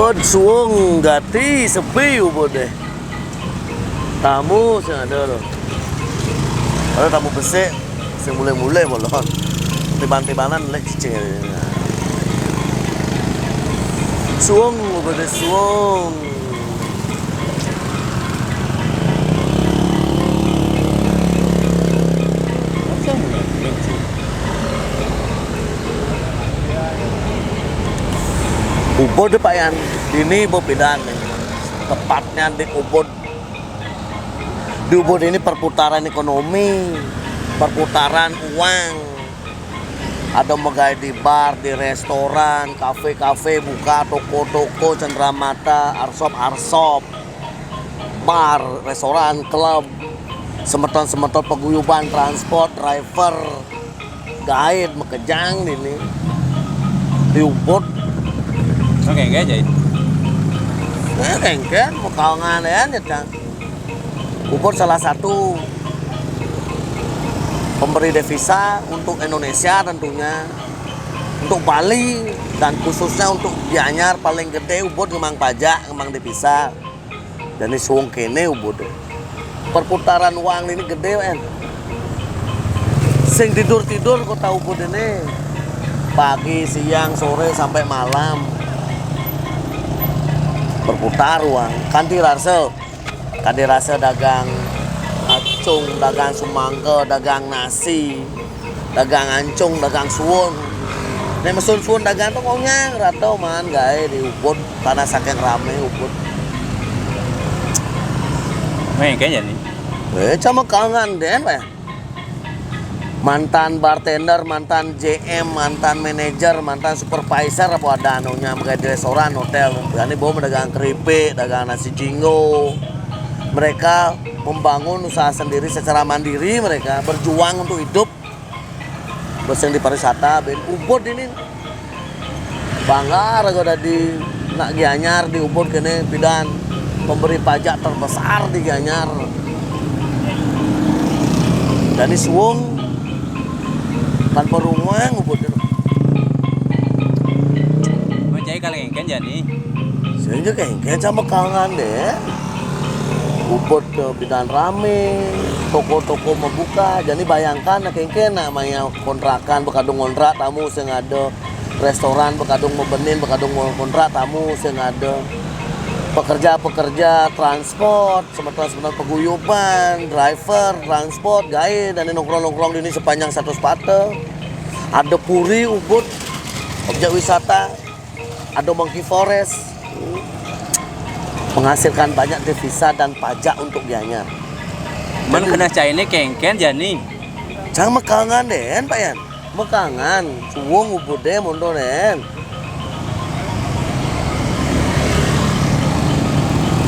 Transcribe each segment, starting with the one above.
Ubud suung gati sepi ubud deh. Tamu sing ada loh. Ada tamu besek sing mulai-mulai bolon. Tiban-tibanan lek cicing. Suung ubud deh suung. Ubud Pak Yan, ini berbeda nih. Tepatnya di Ubud. Di Ubud ini perputaran ekonomi, perputaran uang. Ada megai di bar, di restoran, kafe-kafe buka, toko-toko, cenderamata, arsop-arsop, bar, restoran, klub, semeton-semeton paguyuban, transport, driver, guide, mekejang ini. Di Ubud Oke, enggak aja. Kengken, mau kawangan ya, Cang. Ubud salah satu pemberi devisa untuk Indonesia tentunya, untuk Bali dan khususnya untuk Gianyar paling gede Ubud ngembang pajak, ngembang devisa. Dan ini suung kene Ubud. Perputaran uang ini gede kan. Sing tidur-tidur kota Ubud ini pagi, siang, sore sampai malam. Berputar uang, kanti rasa dagang acung, dagang semangka, dagang nasi, dagang ancung, dagang suwon. Nek mesun suwon dagang tuh ngonyang rata man gae di Ubud karena saking rame Ubud. Kayaknya nih. Cuma kangen den Pak. Mantan bartender, mantan JM, mantan manajer, mantan supervisor apa ada anunya mereka di restoran, hotel. Ini bawa dagang keripik, dagang nasi jinggo. Mereka membangun usaha sendiri secara mandiri, mereka berjuang untuk hidup. Bersaing di pariwisata, ben Ubud ini bangga rega di nak Gianyar di Ubud kene pidan pemberi pajak terbesar di Gianyar. Dan ini suung tanpa rumah Ubud itu. Menjadi kalau engken jadi. Sehingga kengken sama kangen deh. Ubud bidan rame, toko-toko membuka. Jadi bayangkan kengken namanya kontrakan bekadung kontrak tamu sing ada, restoran bekadung membenin bekadung kontrak tamu sing ada. Pekerja-pekerja transport, sementara paguyuban, driver, transport, gae dan nongkrong-nongkrong di ini sepanjang satu sepatu. Ada puri Ubud, objek wisata, ada Monkey Forest, menghasilkan banyak devisa dan pajak untuk Gianyar. Men kena cai ini kengken jadi. Jangan mekangan den Pak Yan, mekangan, suwung Ubud deh mundur den.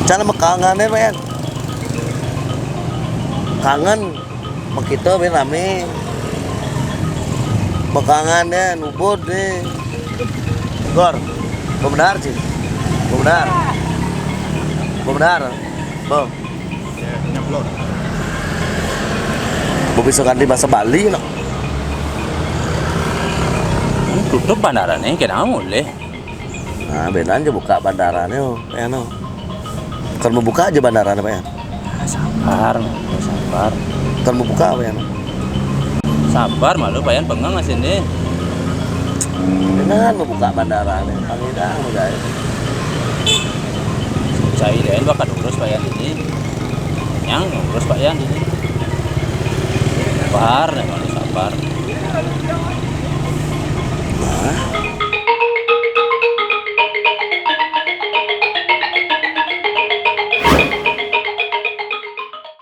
Cara mekangan deh Pak Yan. Kangen kita ben rame. Mekangan deh Ubud deh. Gor, benar sih. Benar. Bo. Bo bisa ganti bahasa Bali no. Tutup bandara nih, kenapa mulai? Nah, benar aja buka bandaranya oh, ya no. Kan membuka aja bandaranya Pak ya. Sabar. Kan membuka apa ya no. Sabar malu Pak Yan pengang ngasih nih. Benar membuka bandaranya. Pangidang guys. Cai deh bakal urus Pak Yan ini. Yang urus Pak Yan ini. Sabar, malu sabar. Nah,